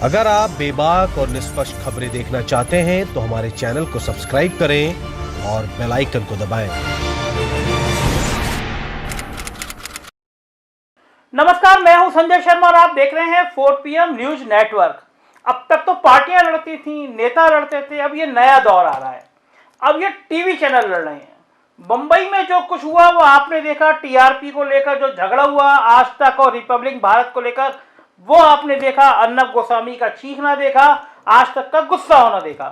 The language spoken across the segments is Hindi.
अगर आप बेबाक और निष्पक्ष खबरें देखना चाहते हैं तो हमारे चैनल को सब्सक्राइब करें और बेल आइकन को दबाएं। नमस्कार, मैं हूं संजय शर्मा और आप देख रहे हैं 4 PM न्यूज नेटवर्क। अब तक तो पार्टियां लड़ती थी, नेता लड़ते थे, अब ये नया दौर आ रहा है। अब ये टीवी चैनल लड़ रहे हैं। बंबई में जो कुछ हुआ वो आपने देखा, टीआरपी को लेकर जो झगड़ा हुआ आज तक और रिपब्लिक भारत को लेकर वो आपने देखा, अर्नब गोस्वामी का चीखना देखा, आज तक का गुस्सा होना देखा।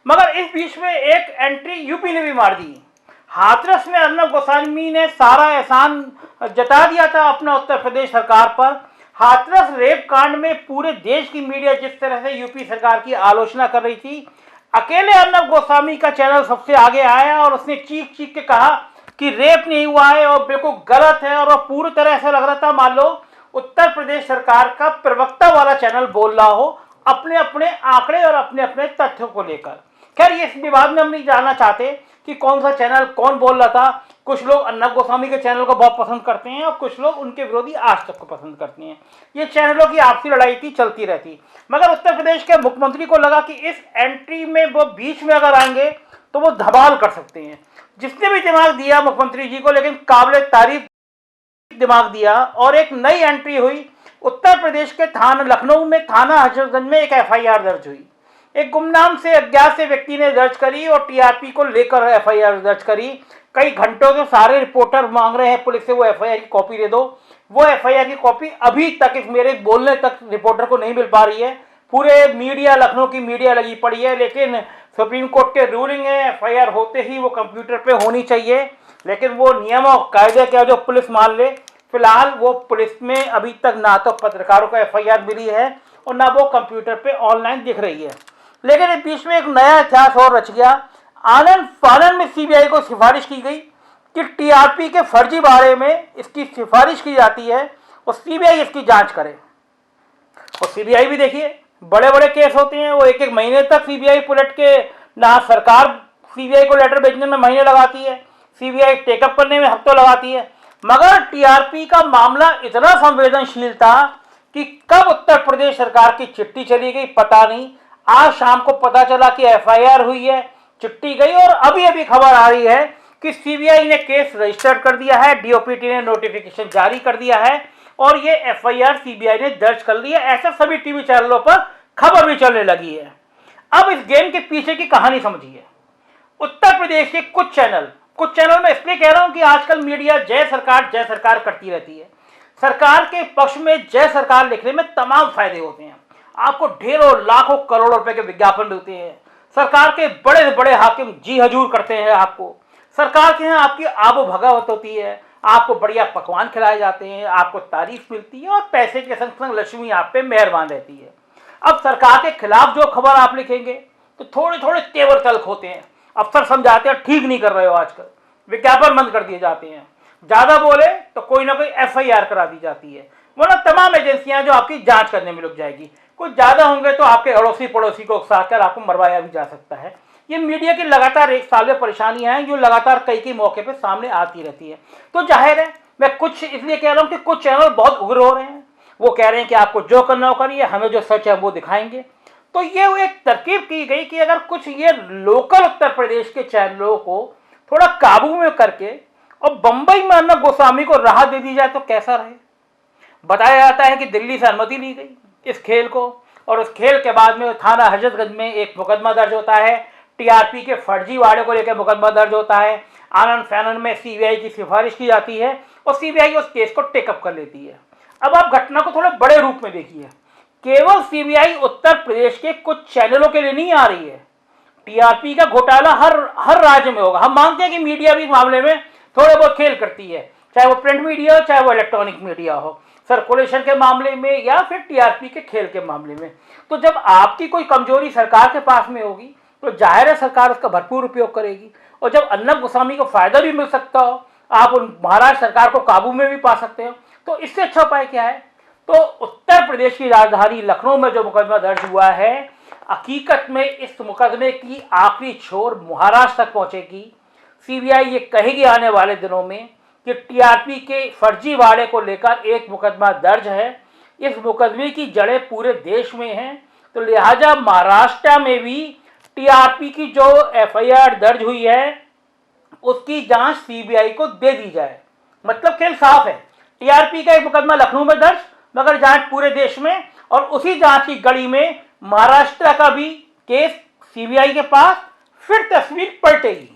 मगर इस बीच में एक एंट्री यूपी ने भी मार दी। हाथरस में अर्नब गोस्वामी ने सारा एहसान जता दिया था अपना उत्तर प्रदेश सरकार पर। हाथरस रेप कांड में पूरे देश की मीडिया जिस तरह से यूपी सरकार की आलोचना कर रही थी, अकेले अर्नब गोस्वामी का चैनल सबसे आगे आया और उसने चीख चीख के कहा कि रेप नहीं हुआ है और बिल्कुल गलत है। और वो पूरी तरह से लग रहा था मान लो उत्तर प्रदेश सरकार का प्रवक्ता वाला चैनल बोल रहा हो, अपने अपने आंकड़े और अपने अपने तथ्यों को लेकर। खैर, ये इस विवाद में हम नहीं जानना चाहते कि कौन सा चैनल कौन बोल रहा था। कुछ लोग अर्नब गोस्वामी के चैनल को बहुत पसंद करते हैं और कुछ लोग उनके विरोधी आज तक को पसंद करते हैं। ये चैनलों की आपसी लड़ाई थी, चलती रहती। मगर उत्तर प्रदेश के मुख्यमंत्री को लगा कि इस एंट्री में वो बीच में अगर आएंगे तो वो धमाल कर सकते हैं। जिसने भी दिमाग दिया मुख्यमंत्री जी को, लेकिन काबिल तारीफ दिमाग दिया और एक नई एंट्री हुई। उत्तर प्रदेश के थाना लखनऊ में थाना हजरतगंज में एक FIR दर्ज हुई। एक गुमनाम से अज्ञात से व्यक्ति ने दर्ज करी और टीआरपी को लेकर FIR दर्ज करी। कई घंटों से सारे रिपोर्टर मांग रहे हैं पुलिस से वो FIR की कॉपी दे दो। वो FIR की कॉपी अभी तक इस मेरे बोलने तक रिपोर्टर को नहीं मिल पा रही है। पूरे मीडिया, लखनऊ की मीडिया लगी पड़ी है, लेकिन सुप्रीम कोर्ट के रूलिंग है FIR होते ही वो कंप्यूटर पे होनी चाहिए। लेकिन वो नियम और कायदे क्या जो पुलिस मान ले। फिलहाल वो पुलिस में अभी तक ना तो पत्रकारों को FIR मिली है और ना वो कंप्यूटर पे ऑनलाइन दिख रही है। लेकिन इस बीच में एक नया इतिहास और रच गया। आनंद फानन में CBI को सिफारिश की गई कि टीआरपी के फर्जी बारे में इसकी सिफारिश की जाती है और CBI इसकी जांच करे। और CBI भी देखिए, बड़े बड़े केस होते हैं, वो एक एक महीने तक CBI पुलिट के ना सरकार CBI को लेटर भेजने में महीने लगाती है, CBI टेकअप करने में हफ्तों लगाती है। मगर टीआरपी का मामला इतना संवेदनशील था कि कब उत्तर प्रदेश सरकार की चिट्ठी चली गई पता नहीं। आज शाम को पता चला कि FIR हुई है, चिट्ठी गई और अभी अभी खबर आ रही है कि CBI ने केस रजिस्टर्ड कर दिया है, DOPT ने नोटिफिकेशन जारी कर दिया है और ये FIR CBI ने दर्ज कर लिया। ऐसा सभी टीवी चैनलों पर खबर भी चलने लगी है। अब इस गेम के पीछे की कहानी समझिए। उत्तर प्रदेश के कुछ चैनल में इसलिए कह रहा हूं कि आजकल मीडिया जय सरकार करती रहती है। सरकार के पक्ष में जय सरकार लिखने में तमाम फायदे होते हैं। आपको ढेरों लाखों करोड़ों रुपए के विज्ञापन मिलते हैं। सरकार के बड़े से बड़े हाकिम जी हजूर करते हैं आपको। सरकार के यहाँ आपकी आबो भगत होती है, आपको बढ़िया पकवान खिलाए जाते हैं, आपको तारीफ मिलती है और पैसे के संग संग लक्ष्मी आप पे मेहरबान रहती है। अब सरकार के खिलाफ जो खबर आप लिखेंगे तो थोड़े थोड़े तेवर तल्ख होते हैं। अफसर समझाते हैं ठीक नहीं कर रहे हो, आजकल विज्ञापन बंद कर दिए जाते हैं। ज्यादा बोले तो कोई ना कोई FIR करा दी जाती है, वरना तमाम एजेंसियां जो आपकी जांच करने में लग जाएगी। कुछ ज्यादा होंगे तो आपके अड़ोसी पड़ोसी को उकसाकर आपको मरवाया भी जा सकता है। ये मीडिया की लगातार एक साल में परेशानियां हैं जो लगातार कई मौके पर सामने आती रहती है। तो जाहिर है मैं कुछ इसलिए कह रहा हूं कि कुछ चैनल बहुत उग्र हो रहे हैं। वो कह रहे हैं कि आपको जो करना हो करिए, हमें जो सच है वो दिखाएंगे। तो ये एक तरकीब की गई कि अगर कुछ ये लोकल उत्तर प्रदेश के चैनलों को थोड़ा काबू में करके और बंबई में अर्नब गोस्वामी को राहत दे दी जाए तो कैसा रहे। बताया जाता है कि दिल्ली से अनुमति ली गई इस खेल को और उस खेल के बाद में थाना हजरतगंज में एक मुकदमा दर्ज होता है। टीआरपी के फर्जी वाड़े को लेकर मुकदमा दर्ज होता है। आनंद फानन में CBI की सिफारिश की जाती है और CBI उस केस को टेकअप कर लेती है। अब आप घटना को थोड़े बड़े रूप में देखिए। केवल CBI उत्तर प्रदेश के कुछ चैनलों के लिए नहीं आ रही है। टीआरपी का घोटाला हर राज्य में होगा। हम मानते हैं कि मीडिया भी इस मामले में थोड़े बहुत खेल करती है, चाहे वो प्रिंट मीडिया हो चाहे वो इलेक्ट्रॉनिक मीडिया हो, सर्कुलेशन के मामले में या फिर टीआरपी के खेल के मामले में। तो जब आपकी कोई कमजोरी सरकार के पास में होगी तो जाहिर है सरकार उसका भरपूर उपयोग करेगी। और जब अर्नब गोस्वामी को फायदा भी मिल सकता हो, आप उन महाराष्ट्र सरकार को काबू में भी पा सकते हो, तो इससे अच्छा उपाय क्या है। तो उत्तर प्रदेश की राजधानी लखनऊ में जो मुकदमा दर्ज हुआ है, हकीकत में इस मुकदमे की आखिरी छोर महाराष्ट्र तक पहुंचेगी। CBI ये कहेगी आने वाले दिनों में कि टीआरपी के फर्जी वाड़े को लेकर एक मुकदमा दर्ज है। इस मुकदमे की जड़ें पूरे देश में हैं तो लिहाजा महाराष्ट्र में भी टीआरपी की जो एफआईआर दर्ज हुई है उसकी जांच सीबीआई को दे दी जाए। मतलब खेल साफ है, टीआरपी का एक मुकदमा लखनऊ में दर्ज, मगर जांच पूरे देश में, और उसी जांच की कड़ी में महाराष्ट्र का भी केस सीबीआई के पास। फिर तस्वीर पलटेगी।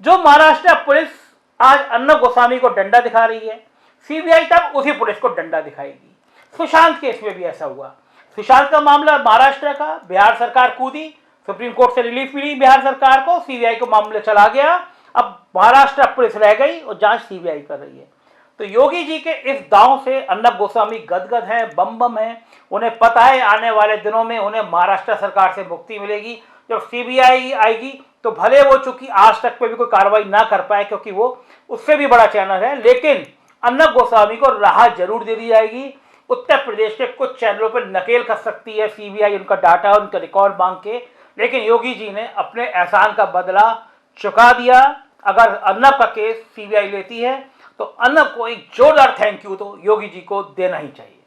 जो महाराष्ट्र पुलिस आज अर्नब गोस्वामी को डंडा दिखा रही है, सीबीआई तब उसी पुलिस को डंडा दिखाएगी। सुशांत केस में भी ऐसा हुआ। सुशांत का मामला महाराष्ट्र का, बिहार सरकार कूदी, सुप्रीम कोर्ट से रिलीफ मिली बिहार सरकार को, सीबीआई को मामला चला गया, अब महाराष्ट्र पुलिस रह गई और जांच सीबीआई कर रही है। तो योगी जी के इस दांव से अर्नब गोस्वामी गदगद हैं, बम बम हैं। उन्हें पता है आने वाले दिनों में उन्हें महाराष्ट्र सरकार से मुक्ति मिलेगी। जब सीबीआई आएगी तो भले वो चूंकि आज तक पे भी कोई कार्रवाई ना कर पाए, क्योंकि वो उससे भी बड़ा चैनल है, लेकिन अर्नब गोस्वामी को राहत जरूर दे दी जाएगी। उत्तर प्रदेश के कुछ चैनलों पर नकेल कर सकती है सीबीआई उनका डाटा, उनका रिकॉर्ड मांग के, लेकिन योगी जी ने अपने एहसान का बदला चुका दिया। अगर अर्नब का केस सीबीआई लेती है तो अर्नब को एक जोरदार थैंक यू तो योगी जी को देना ही चाहिए।